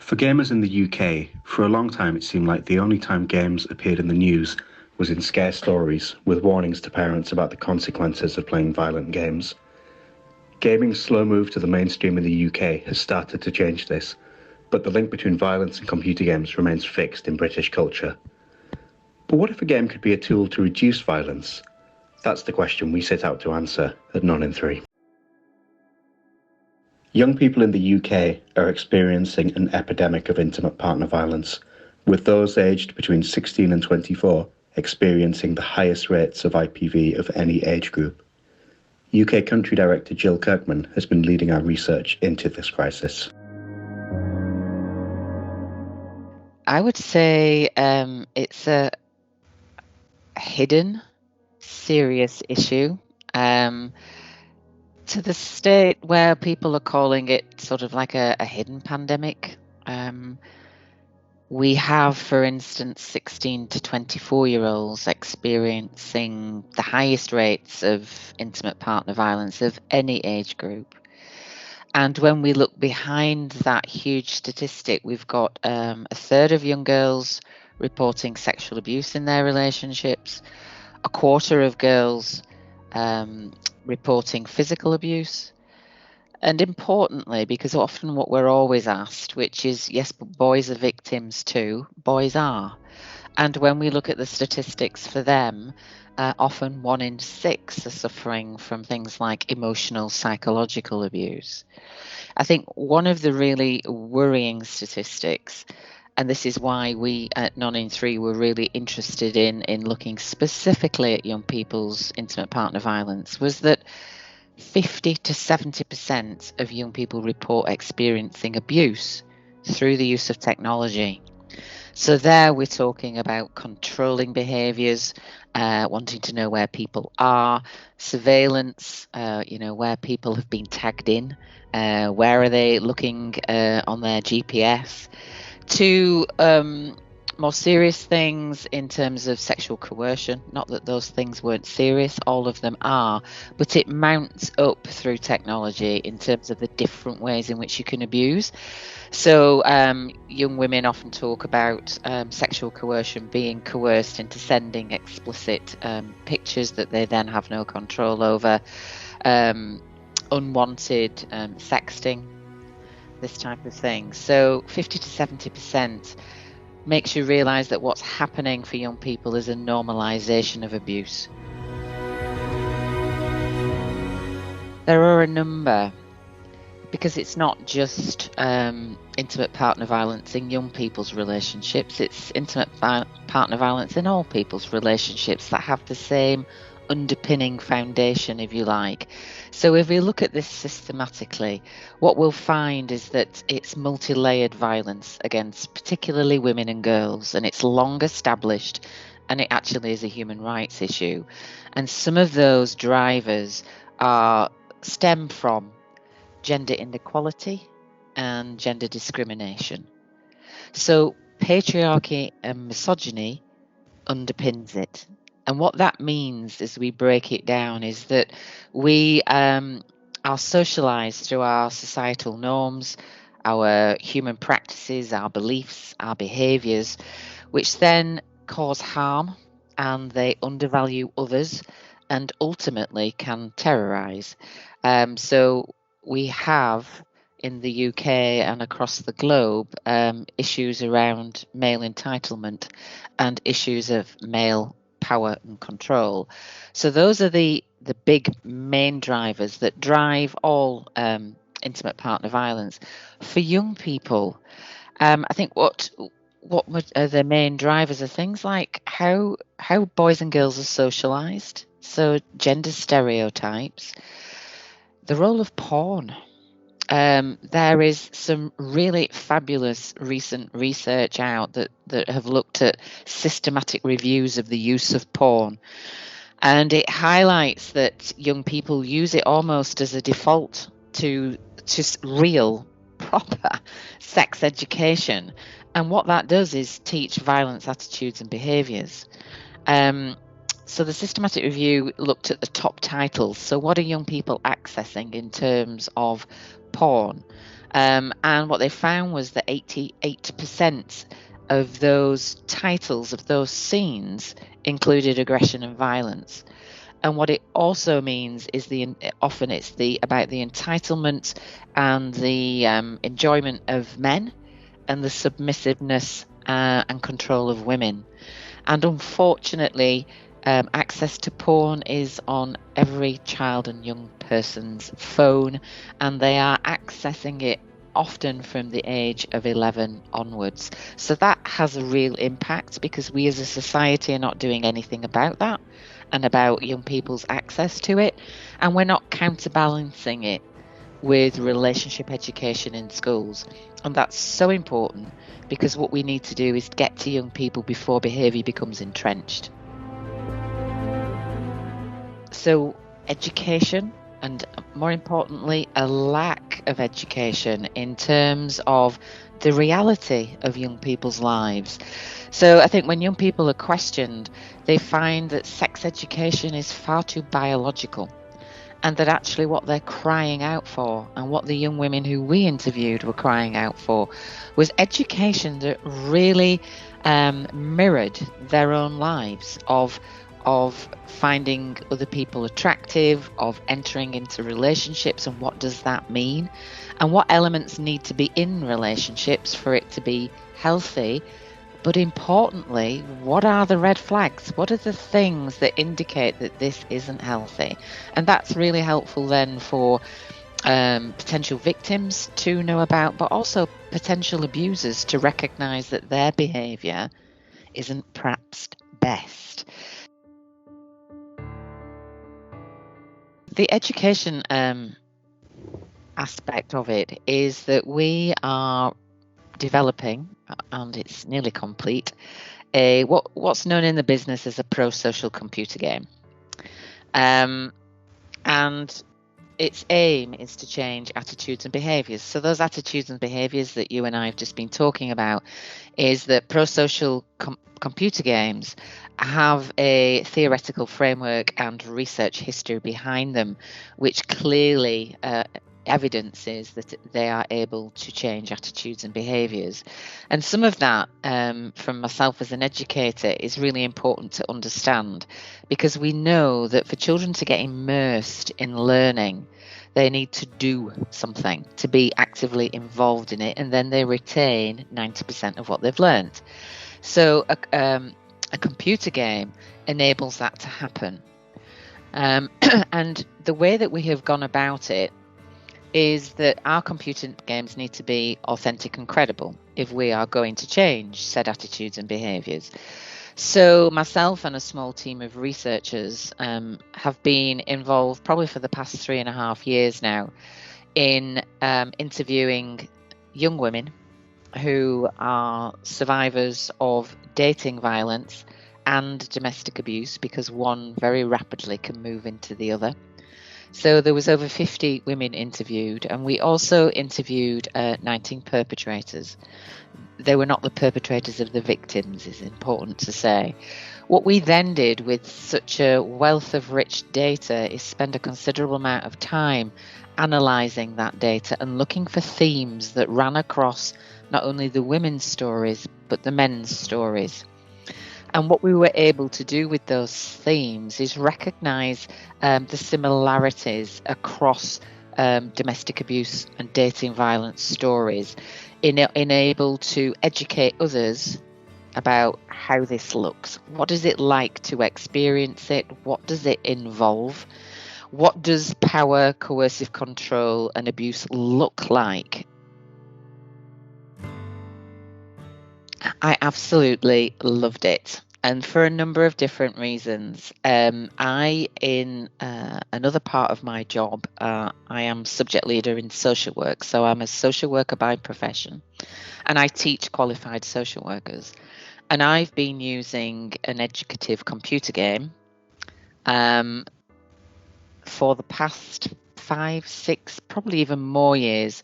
For gamers in the UK, for a long time it seemed like the only time games appeared in the news was in scare stories, with warnings to parents about the consequences of playing violent games. Gaming's slow move to the mainstream in the UK has started to change this, but the link between violence and computer games remains fixed in British culture. But what if a game could be a tool to reduce violence? That's the question we set out to answer at None in 3. Young people in the UK are experiencing an epidemic of intimate partner violence, with those aged between 16 and 24 experiencing the highest rates of IPV of any age group. UK Country Director Jill Kirkman has been leading our research into this crisis. I would say it's a hidden, serious issue. To the state where people are calling it sort of like a hidden pandemic. We have, for instance, 16 to 24-year-olds experiencing the highest rates of intimate partner violence of any age group. And when we look behind that huge statistic, we've got a third of young girls reporting sexual abuse in their relationships, a quarter of girls reporting physical abuse. And importantly, because often what we're always asked, which is, yes, but boys are victims too, boys are. And when we look at the statistics for them, often 1 in 6 are suffering from things like emotional, psychological abuse. I think one of the really worrying statistics, and this is why we at None in 3 were really interested in looking specifically at young people's intimate partner violence, was that 50 to 70% of young people report experiencing abuse through the use of technology. So there we're talking about controlling behaviours, wanting to know where people are, surveillance, where people have been tagged in, where are they looking on their GPS, to more serious things in terms of sexual coercion. Not that those things weren't serious, all of them are, but it mounts up through technology in terms of the different ways in which you can abuse. So young women often talk about sexual coercion, being coerced into sending explicit pictures that they then have no control over, unwanted sexting, this type of thing. So 50 to 70% makes you realise that what's happening for young people is a normalisation of abuse. There are a number, because it's not just intimate partner violence in young people's relationships, it's intimate partner violence in all people's relationships that have the same underpinning foundation, if you like. So if we look at this systematically, what we'll find is that it's multi-layered violence against particularly women and girls, and it's long established, and it actually is a human rights issue. And some of those drivers stem from gender inequality and gender discrimination. So patriarchy and misogyny underpins it. And what that means as we break it down is that we are socialised through our societal norms, our human practices, our beliefs, our behaviours, which then cause harm, and they undervalue others and ultimately can terrorise. So we have in the UK and across the globe issues around male entitlement and issues of male power and control. So those are the big main drivers that drive all intimate partner violence. For young people, I think what are the main drivers are things like how boys and girls are socialized, so gender stereotypes, the role of porn. There is some really fabulous recent research out that have looked at systematic reviews of the use of porn, and it highlights that young people use it almost as a default to real, proper sex education. And what that does is teach violence attitudes and behaviours. So the systematic review looked at the top titles. So what are young people accessing in terms of porn? And what they found was that 88% of those titles, of those scenes, included aggression and violence. And what it also means is often it's about the entitlement and the enjoyment of men and the submissiveness and control of women. And unfortunately, access to porn is on every child and young person's phone, and they are accessing it often from the age of 11 onwards. So that has a real impact, because we as a society are not doing anything about that and about young people's access to it, and we're not counterbalancing it with relationship education in schools. And that's so important, because what we need to do is get to young people before behaviour becomes entrenched. So education, and more importantly, a lack of education in terms of the reality of young people's lives. So I think when young people are questioned, they find that sex education is far too biological, and that actually what they're crying out for, and what the young women who we interviewed were crying out for, was education that really mirrored their own lives of finding other people attractive, of entering into relationships, and what does that mean, and what elements need to be in relationships for it to be healthy. But importantly, what are the red flags? What are the things that indicate that this isn't healthy? And that's really helpful then for potential victims to know about, but also potential abusers to recognise that their behaviour isn't perhaps best. The education aspect of it is that we are developing, and it's nearly complete, what's known in the business as a prosocial computer game. And its aim is to change attitudes and behaviours. So those attitudes and behaviours that you and I have just been talking about is that prosocial computer games have a theoretical framework and research history behind them, which clearly evidences that they are able to change attitudes and behaviours. And some of that, from myself as an educator, is really important to understand, because we know that for children to get immersed in learning, they need to do something, to be actively involved in it, and then they retain 90% of what they've learned. So a computer game enables that to happen. And the way that we have gone about it is that our computer games need to be authentic and credible if we are going to change said attitudes and behaviours. So myself and a small team of researchers have been involved probably for the past 3.5 years now in interviewing young women who are survivors of dating violence and domestic abuse, because one very rapidly can move into the other. So there was over 50 women interviewed, and we also interviewed 19 perpetrators. They were not the perpetrators of the victims, is important to say. What we then did with such a wealth of rich data is spend a considerable amount of time analysing that data and looking for themes that ran across not only the women's stories, but the men's stories. And what we were able to do with those themes is recognise the similarities across domestic abuse and dating violence stories, able to educate others about how this looks. What is it like to experience it? What does it involve? What does power, coercive control and abuse look like? I absolutely loved it, and for a number of different reasons. In another part of my job, I am subject leader in social work, so I'm a social worker by profession, and I teach qualified social workers. And I've been using an educative computer game for the past 5, 6, probably even more years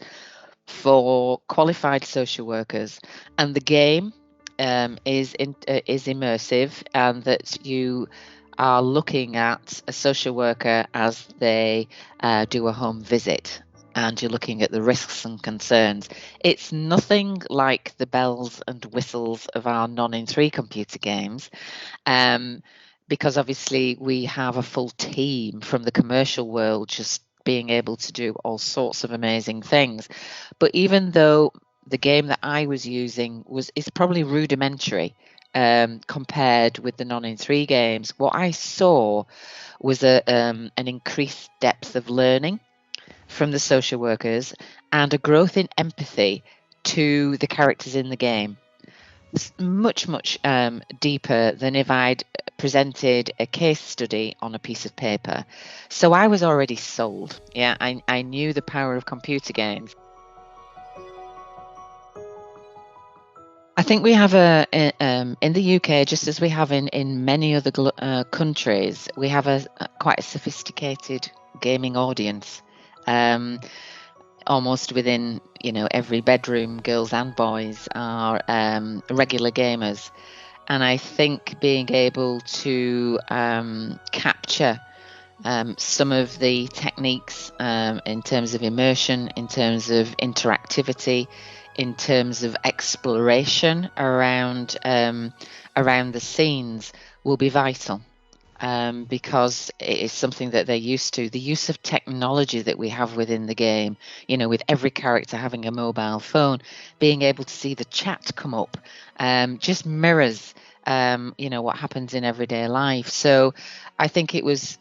for qualified social workers, and the game is immersive, and that you are looking at a social worker as they do a home visit, and you're looking at the risks and concerns. It's nothing like the bells and whistles of our non-in-3 computer games, because obviously we have a full team from the commercial world just being able to do all sorts of amazing things. But even though the game that I was using is probably rudimentary compared with the non-in-3 games, what I saw was an increased depth of learning from the social workers and a growth in empathy to the characters in the game. It's much deeper than if I'd presented a case study on a piece of paper. So I was already sold. Yeah, I knew the power of computer games. I think we have in the UK, just as we have in many other countries, we have quite a sophisticated gaming audience. Almost within, every bedroom, girls and boys are regular gamers. And I think being able to capture some of the techniques in terms of immersion, in terms of interactivity, in terms of exploration around the scenes will be vital, because it is something that they're used to. The use of technology that we have within the game, with every character having a mobile phone, being able to see the chat come up, just mirrors what happens in everyday life. So I think it was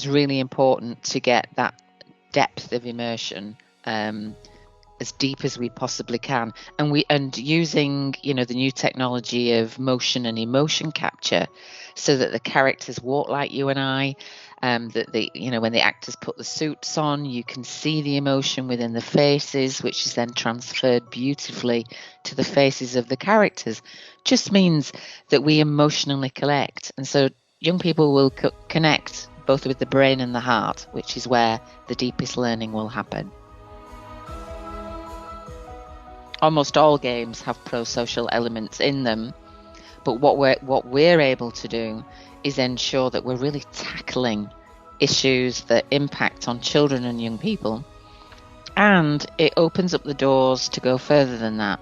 really important to get that depth of immersion as deep as we possibly can, and using the new technology of motion and emotion capture, so that the characters walk like you and I, that when the actors put the suits on, you can see the emotion within the faces, which is then transferred beautifully to the faces of the characters. Just means that we emotionally collect, and so young people will connect both with the brain and the heart, which is where the deepest learning will happen. Almost all games have prosocial elements in them, but what we're able to do is ensure that we're really tackling issues that impact on children and young people, and it opens up the doors to go further than that,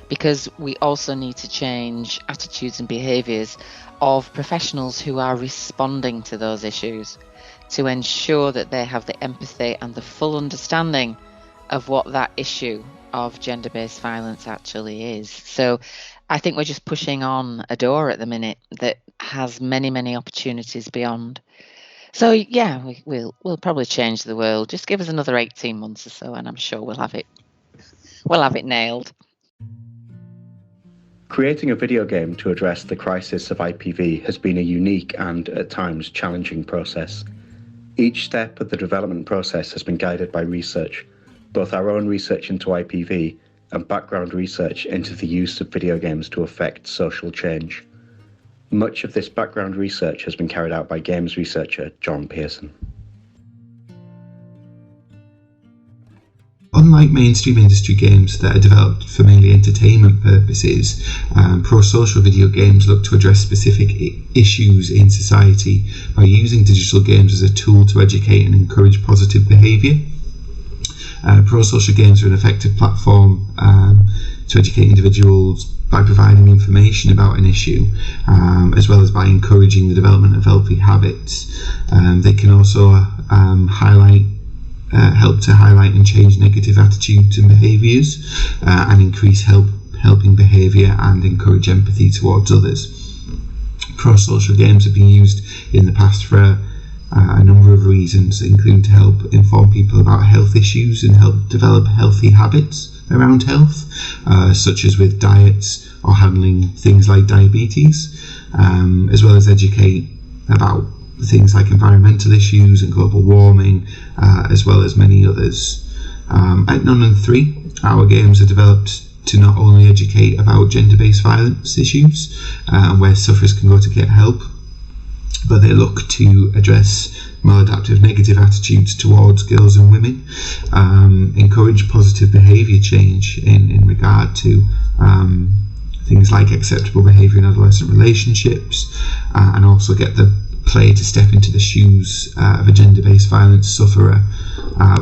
because we also need to change attitudes and behaviours of professionals who are responding to those issues, to ensure that they have the empathy and the full understanding of what that issue of gender-based violence actually is. So I think we're just pushing on a door at the minute that has many opportunities beyond. So yeah, we'll probably change the world. Just give us another 18 months or so, and I'm sure we'll have it nailed. Creating a video game to address the crisis of IPV has been a unique and, at times, challenging process. Each step of the development process has been guided by research, both our own research into IPV and background research into the use of video games to affect social change. Much of this background research has been carried out by games researcher John Pearson. Unlike mainstream industry games that are developed for mainly entertainment purposes, prosocial video games look to address specific issues in society by using digital games as a tool to educate and encourage positive behaviour. Prosocial games are an effective platform to educate individuals by providing information about an issue, as well as by encouraging the development of healthy habits. They can also help to highlight and change negative attitudes and behaviours, and increase helping behaviour and encourage empathy towards others. Prosocial games have been used in the past for a number of reasons, including to help inform people about health issues and help develop healthy habits around health, such as with diets or handling things like diabetes, as well as educate about things like environmental issues and global warming, as well as many others. At non-in-3, our games are developed to not only educate about gender-based violence issues, where sufferers can go to get help, but they look to address maladaptive negative attitudes towards girls and women, encourage positive behaviour change in regard to things like acceptable behaviour in adolescent relationships, and also get the player to step into the shoes of a gender-based violence sufferer,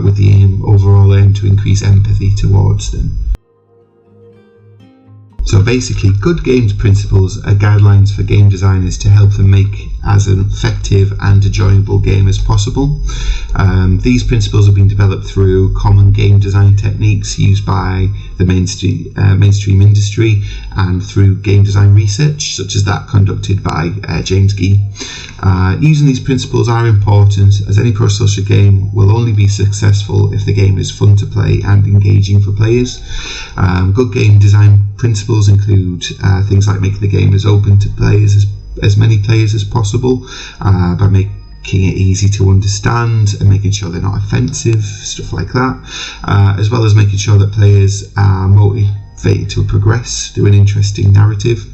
with the overall aim to increase empathy towards them. So basically, good games principles are guidelines for game designers to help them make as an effective and enjoyable game as possible. These principles have been developed through common game design techniques used by the mainstream industry and through game design research, such as that conducted by James Greene. Using these principles are important, as any prosocial game will only be successful if the game is fun to play and engaging for players. Good game design principles include things like making the game as open to players as many players as possible, by making it easy to understand and making sure they're not offensive, stuff like that, as well as making sure that players are motivated to progress through an interesting narrative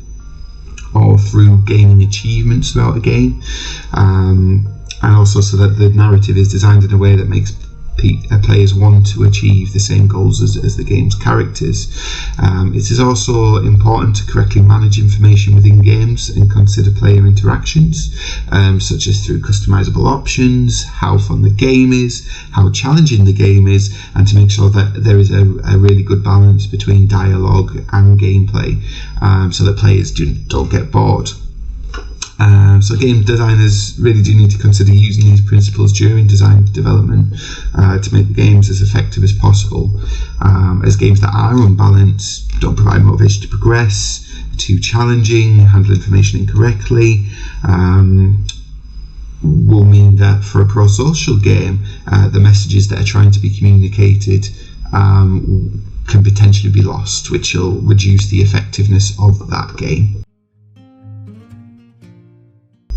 or through gaining achievements throughout a game, and also so that the narrative is designed in a way that makes players want to achieve the same goals as the game's characters. It is also important to correctly manage information within games and consider player interactions, such as through customizable options, how fun the game is, how challenging the game is, and to make sure that there is a really good balance between dialogue and gameplay, so that players don't get bored. So game designers really do need to consider using these principles during design development to make the games as effective as possible, as games that are unbalanced, don't provide motivation to progress, are too challenging, handle information incorrectly, will mean that for a prosocial game, the messages that are trying to be communicated can potentially be lost, which will reduce the effectiveness of that game.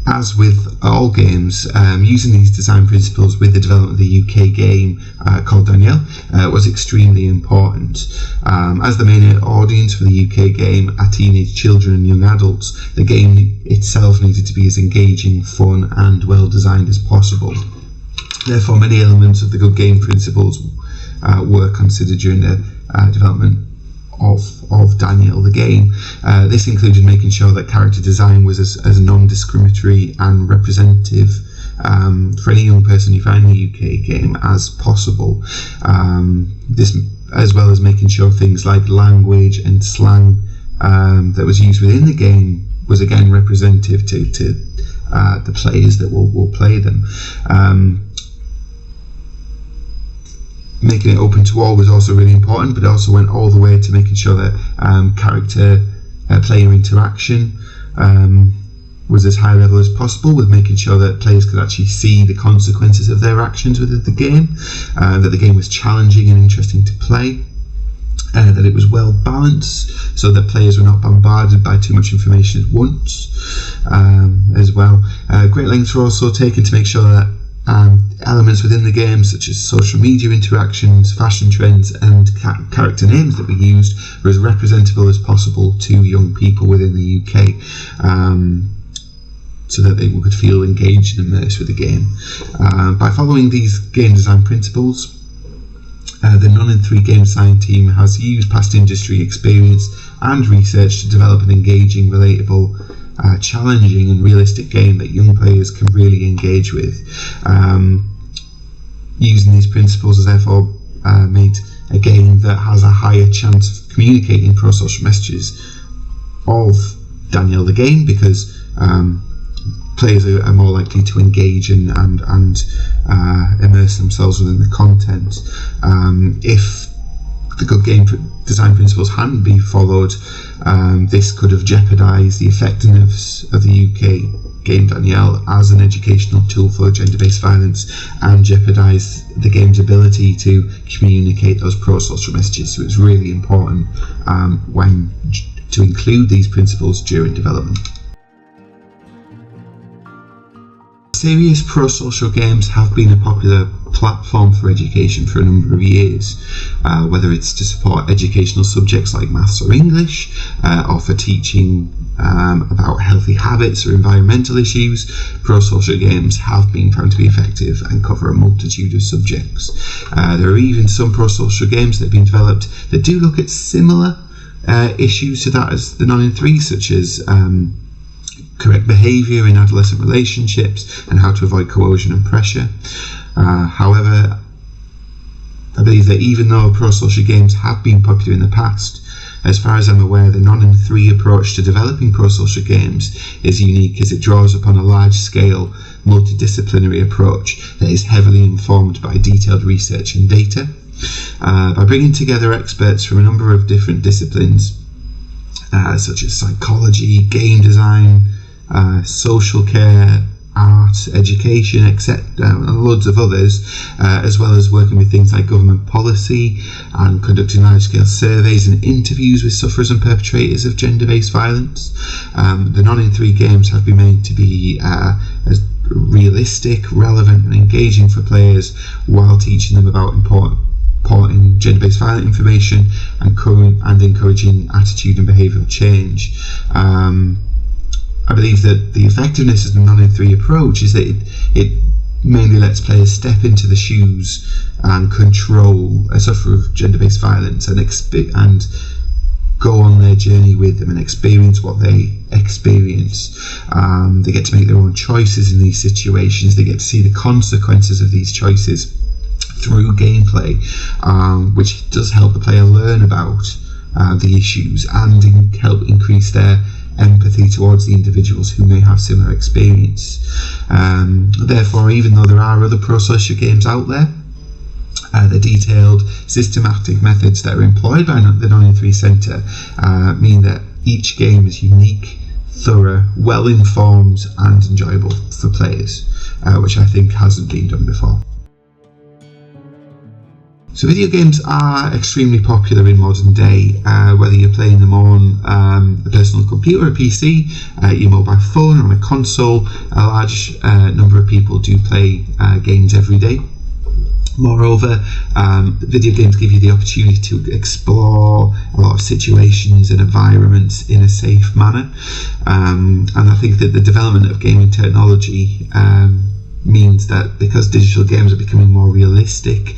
As with all games, using these design principles with the development of the UK game called Danielle was extremely important. As the main audience for the UK game are teenage children and young adults, the game itself needed to be as engaging, fun and well designed as possible. Therefore, many elements of the good game principles were considered during the development of Danielle the game. This included making sure that character design was as non-discriminatory and representative for any young person you find in the UK game as possible. This, as well as making sure things like language and slang that was used within the game was again representative to the players that will play them. Making it open to all was also really important, but it also went all the way to making sure that player interaction was as high level as possible, with making sure that players could actually see the consequences of their actions within the game, that the game was challenging and interesting to play, that it was well balanced so that players were not bombarded by too much information at once, as well. Great lengths were also taken to make sure that elements within the game, such as social media interactions, fashion trends and character names that were used, were as representable as possible to young people within the UK, so that they could feel engaged and immersed with the game. By following these game design principles, the None in 3 game design team has used past industry experience and research to develop an engaging, relatable, challenging and realistic game that young players can really engage with. Using these principles has therefore made a game that has a higher chance of communicating prosocial messages of Danielle the game, because players are more likely to engage and immerse themselves within the content. If the good game design principles hadn't been followed, this could have jeopardised the effectiveness of the UK game Danielle as an educational tool for gender-based violence, and jeopardised the game's ability to communicate those prosocial messages. So it's really important to include these principles during development. Serious prosocial games have been a popular platform for education for a number of years, whether it's to support educational subjects like maths or English, or for teaching about healthy habits or environmental issues. Prosocial games have been found to be effective and cover a multitude of subjects. There are even some prosocial games that have been developed that do look at similar issues to that as the 9 and 3, such as correct behaviour in adolescent relationships and how to avoid coercion and pressure. However, I believe that even though prosocial games have been popular in the past, as far as I'm aware, the non-in-3 approach to developing prosocial games is unique as it draws upon a large-scale, multidisciplinary approach that is heavily informed by detailed research and data. By bringing together experts from a number of different disciplines, such as psychology, game design, social care, art, education, etc., and loads of others, as well as working with things like government policy and conducting large-scale surveys and interviews with sufferers and perpetrators of gender-based violence. The non-in-3 games have been made to be as realistic, relevant and engaging for players while teaching them about important gender-based violent information and encouraging attitude and behavioural change. I believe that the effectiveness of the non-in-3 approach is that it mainly lets players step into the shoes and control a sufferer of gender-based violence and go on their journey with them and experience what they experience. They get to make their own choices in these situations. They get to see the consequences of these choices through gameplay, which does help the player learn about the issues and help increase their empathy towards the individuals who may have similar experience. Therefore, even though there are other prosocial games out there, the detailed, systematic methods that are employed by the non-in-3 Centre mean that each game is unique, thorough, well-informed and enjoyable for players, which I think hasn't been done before. So video games are extremely popular in modern day, whether you're playing them on a personal computer, a PC, your mobile phone, or on a console. A large number of people do play games every day. Moreover, video games give you the opportunity to explore a lot of situations and environments in a safe manner, and I think that the development of gaming technology means that because digital games are becoming more realistic,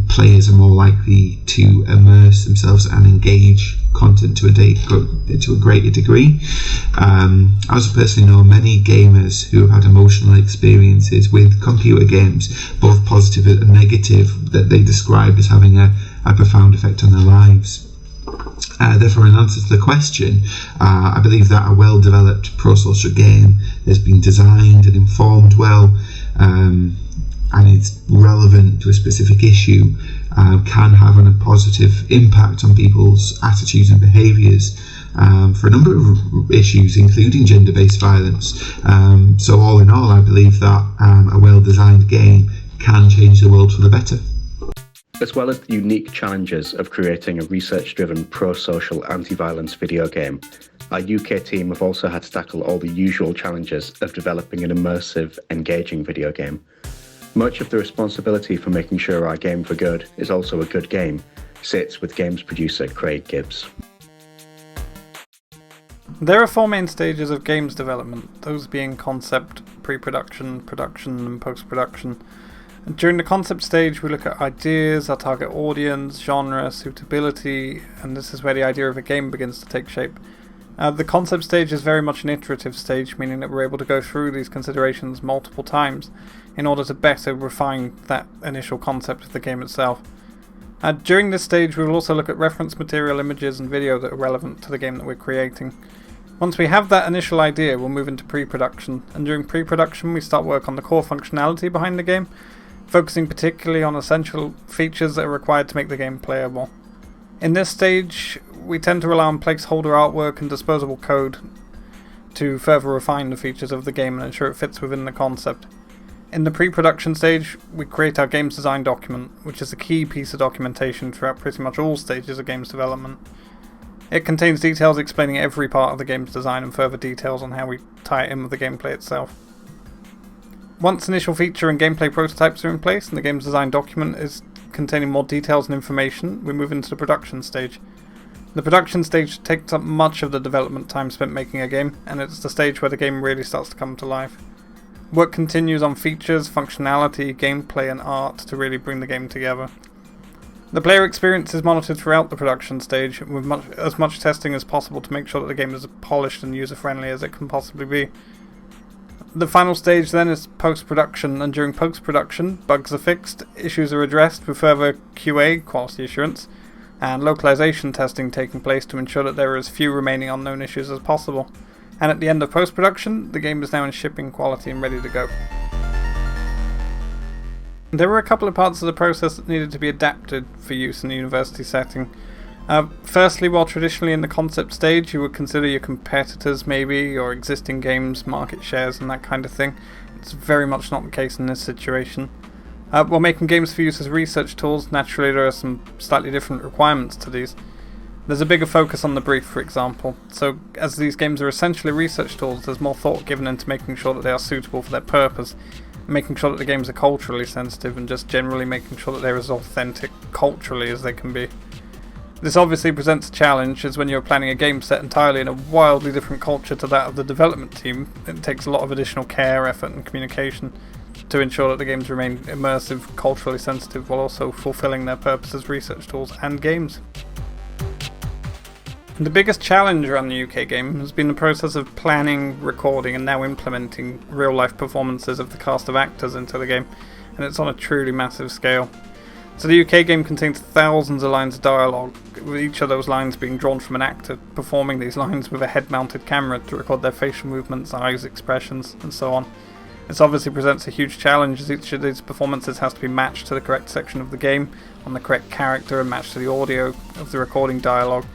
players are more likely to immerse themselves and engage content to a greater degree. I also personally know many gamers who have had emotional experiences with computer games, both positive and negative, that they describe as having a profound effect on their lives. Therefore, in answer to the question, I believe that a well-developed prosocial game has been designed and informed well, and it's relevant to a specific issue, can have a positive impact on people's attitudes and behaviours for a number of issues, including gender-based violence. So all in all, I believe that a well-designed game can change the world for the better. As well as the unique challenges of creating a research-driven pro-social anti-violence video game, our UK team have also had to tackle all the usual challenges of developing an immersive, engaging video game. Much of the responsibility for making sure our game for good is also a good game sits with games producer Craig Gibbs. There are 4 main stages of games development, those being concept, pre-production, production and post-production. During the concept stage, we look at ideas, our target audience, genre, suitability, and this is where the idea of a game begins to take shape. The concept stage is very much an iterative stage, meaning that we're able to go through these considerations multiple times in order to better refine that initial concept of the game itself. During this stage, we will also look at reference material, images and video that are relevant to the game that we're creating. Once we have that initial idea, we'll move into pre-production, and during pre-production we start work on the core functionality behind the game, focusing particularly on essential features that are required to make the game playable. In this stage, we tend to rely on placeholder artwork and disposable code to further refine the features of the game and ensure it fits within the concept. In the pre-production stage, we create our games design document, which is a key piece of documentation throughout pretty much all stages of games development. It contains details explaining every part of the game's design and further details on how we tie it in with the gameplay itself. Once initial feature and gameplay prototypes are in place and the game's design document is containing more details and information, we move into the production stage. The production stage takes up much of the development time spent making a game, and it's the stage where the game really starts to come to life. Work continues on features, functionality, gameplay and art to really bring the game together. The player experience is monitored throughout the production stage, with as much testing as possible to make sure that the game is as polished and user-friendly as it can possibly be. The final stage then is post-production, and during post-production, bugs are fixed, issues are addressed with further QA, quality assurance, and localization testing taking place to ensure that there are as few remaining unknown issues as possible. And at the end of post-production, the game is now in shipping quality and ready to go. There were a couple of parts of the process that needed to be adapted for use in a university setting. Firstly, while traditionally in the concept stage you would consider your competitors maybe, or existing games, market shares and that kind of thing, it's very much not the case in this situation. While making games for use as research tools, naturally there are some slightly different requirements to these. There's a bigger focus on the brief, for example, so as these games are essentially research tools, there's more thought given into making sure that they are suitable for their purpose, making sure that the games are culturally sensitive, and just generally making sure that they're as authentic culturally as they can be. This obviously presents a challenge, as when you're planning a game set entirely in a wildly different culture to that of the development team, it takes a lot of additional care, effort and communication to ensure that the games remain immersive, culturally sensitive, while also fulfilling their purpose as research tools and games. The biggest challenge around the UK game has been the process of planning, recording and now implementing real-life performances of the cast of actors into the game, and it's on a truly massive scale. So the UK game contains thousands of lines of dialogue, with each of those lines being drawn from an actor performing these lines with a head-mounted camera to record their facial movements, eyes, expressions, and so on. This obviously presents a huge challenge, as each of these performances has to be matched to the correct section of the game, on the correct character, and matched to the audio of the recording dialogue.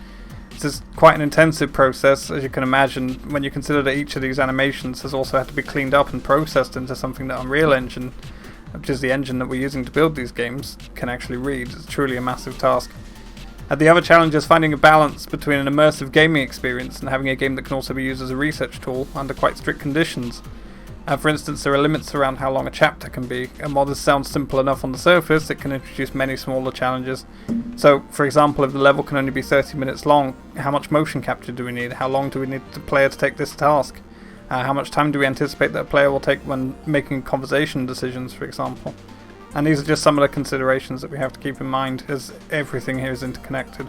This is quite an intensive process, as you can imagine, when you consider that each of these animations has also had to be cleaned up and processed into something that Unreal Engine, which is the engine that we're using to build these games, can actually read. It's truly a massive task. The other challenge is finding a balance between an immersive gaming experience and having a game that can also be used as a research tool under quite strict conditions. For instance, there are limits around how long a chapter can be, and while this sounds simple enough on the surface, it can introduce many smaller challenges. So, for example, if the level can only be 30 minutes long, how much motion capture do we need? How long do we need the player to take this task? How much time do we anticipate that a player will take when making conversation decisions, for example? And these are just some of the considerations that we have to keep in mind, as everything here is interconnected.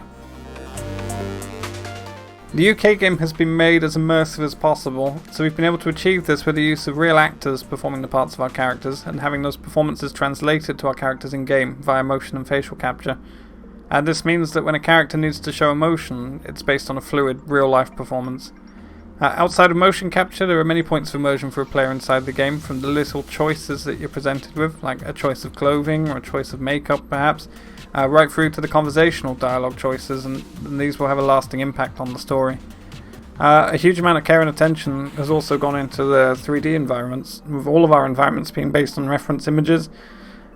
The UK game has been made as immersive as possible, so we've been able to achieve this with the use of real actors performing the parts of our characters, and having those performances translated to our characters in-game via motion and facial capture. And this means that when a character needs to show emotion, it's based on a fluid, real-life performance. Outside of motion capture, there are many points of immersion for a player inside the game, from the little choices that you're presented with, like a choice of clothing or a choice of makeup perhaps, right through to the conversational dialogue choices, and these will have a lasting impact on the story. A huge amount of care and attention has also gone into the 3D environments, with all of our environments being based on reference images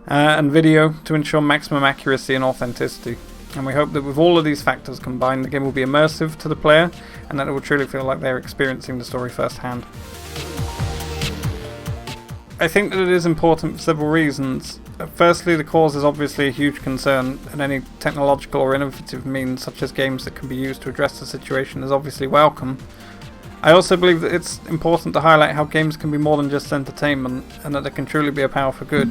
and video to ensure maximum accuracy and authenticity. And we hope that with all of these factors combined, the game will be immersive to the player, and that it will truly feel like they're experiencing the story firsthand. I think that it is important for several reasons. Firstly, the cause is obviously a huge concern, and any technological or innovative means such as games that can be used to address the situation is obviously welcome. I also believe that it's important to highlight how games can be more than just entertainment, and that they can truly be a power for good.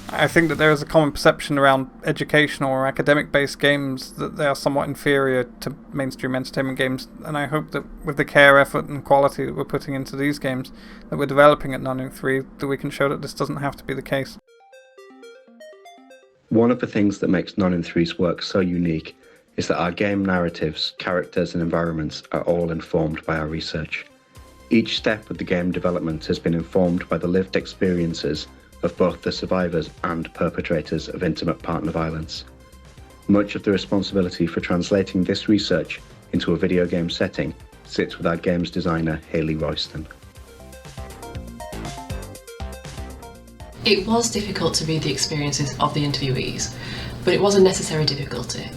I think that there is a common perception around educational or academic-based games that they are somewhat inferior to mainstream entertainment games, and I hope that with the care, effort and quality that we're putting into these games that we're developing at None 3, that we can show that this doesn't have to be the case. One of the things that makes None 3's work so unique is that our game narratives, characters and environments are all informed by our research. Each step of the game development has been informed by the lived experiences of both the survivors and perpetrators of intimate partner violence. Much of the responsibility for translating this research into a video game setting sits with our games designer, Hayley Royston. It was difficult to read the experiences of the interviewees, but it was a necessary difficulty.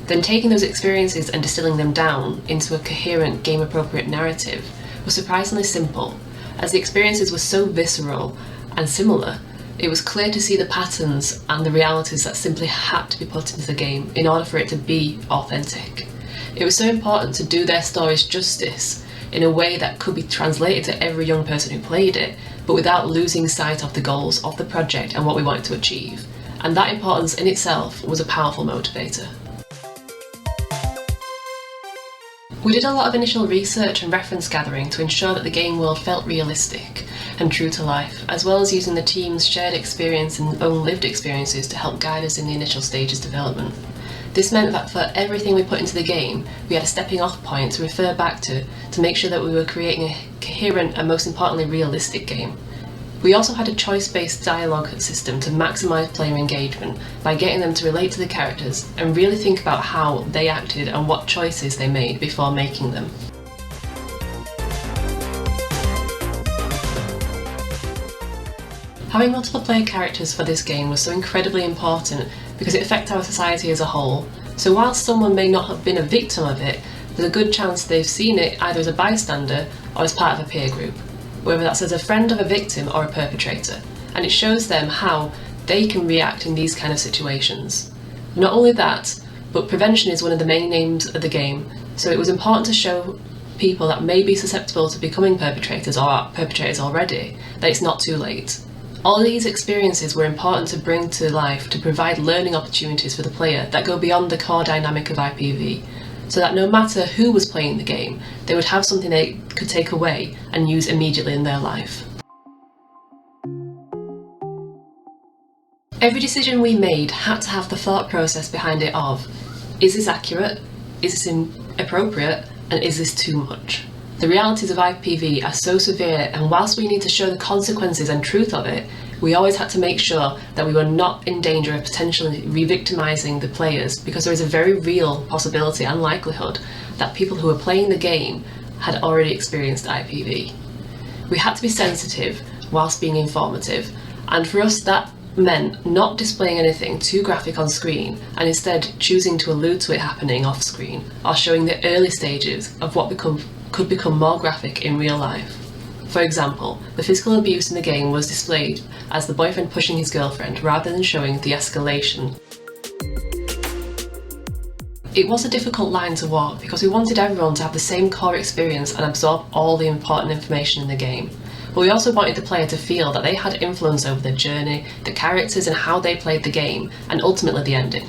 Then taking those experiences and distilling them down into a coherent, game-appropriate narrative was surprisingly simple, as the experiences were so visceral and similar. It was clear to see the patterns and the realities that simply had to be put into the game in order for it to be authentic. It was so important to do their stories justice in a way that could be translated to every young person who played it, but without losing sight of the goals of the project and what we wanted to achieve. And that importance in itself was a powerful motivator. We did a lot of initial research and reference gathering to ensure that the game world felt realistic and true to life, as well as using the team's shared experience and own lived experiences to help guide us in the initial stages of development. This meant that for everything we put into the game, we had a stepping off point to refer back to make sure that we were creating a coherent and most importantly realistic game. We also had a choice-based dialogue system to maximise player engagement by getting them to relate to the characters and really think about how they acted and what choices they made before making them. Having multiple player characters for this game was so incredibly important because it affects our society as a whole. So while someone may not have been a victim of it, there's a good chance they've seen it either as a bystander or as part of a peer group, whether that's as a friend of a victim or a perpetrator, and it shows them how they can react in these kind of situations. Not only that, but prevention is one of the main aims of the game, so it was important to show people that may be susceptible to becoming perpetrators or are perpetrators already that it's not too late. All these experiences were important to bring to life to provide learning opportunities for the player that go beyond the core dynamic of IPV, so that no matter who was playing the game, they would have something they could take away and use immediately in their life. Every decision we made had to have the thought process behind it of, is this accurate, is this inappropriate, and is this too much? The realities of IPV are so severe, and whilst we need to show the consequences and truth of it, we always had to make sure that we were not in danger of potentially re-victimising the players, because there is a very real possibility and likelihood that people who were playing the game had already experienced IPV. We had to be sensitive whilst being informative, and for us that meant not displaying anything too graphic on screen and instead choosing to allude to it happening off screen or showing the early stages of what could become more graphic in real life. For example, the physical abuse in the game was displayed as the boyfriend pushing his girlfriend rather than showing the escalation. It was a difficult line to walk because we wanted everyone to have the same core experience and absorb all the important information in the game. But we also wanted the player to feel that they had influence over their journey, the characters and how they played the game, and ultimately the ending.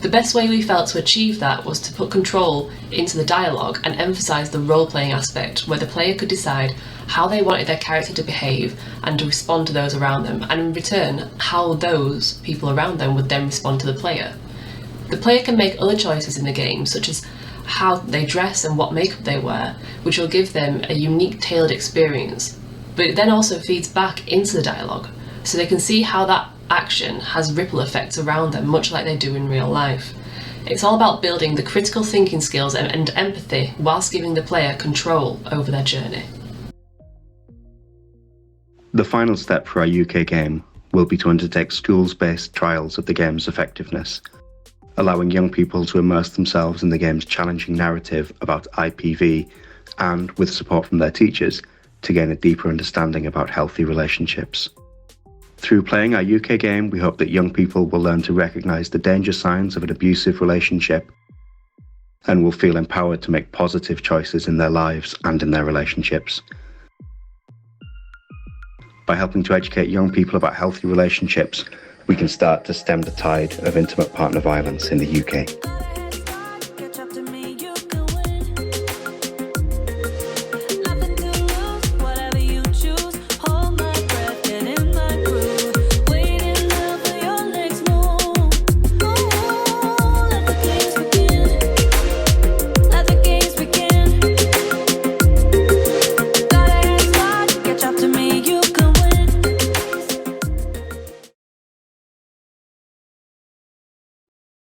The best way we felt to achieve that was to put control into the dialogue and emphasise the role-playing aspect, where the player could decide how they wanted their character to behave and to respond to those around them, and in return, how those people around them would then respond to the player. The player can make other choices in the game, such as how they dress and what makeup they wear, which will give them a unique tailored experience, but it then also feeds back into the dialogue, so they can see how that action has ripple effects around them, much like they do in real life. It's all about building the critical thinking skills and empathy whilst giving the player control over their journey. The final step for our UK game will be to undertake schools-based trials of the game's effectiveness, allowing young people to immerse themselves in the game's challenging narrative about IPV and, with support from their teachers, to gain a deeper understanding about healthy relationships. Through playing our UK game, we hope that young people will learn to recognise the danger signs of an abusive relationship and will feel empowered to make positive choices in their lives and in their relationships. By helping to educate young people about healthy relationships, we can start to stem the tide of intimate partner violence in the UK.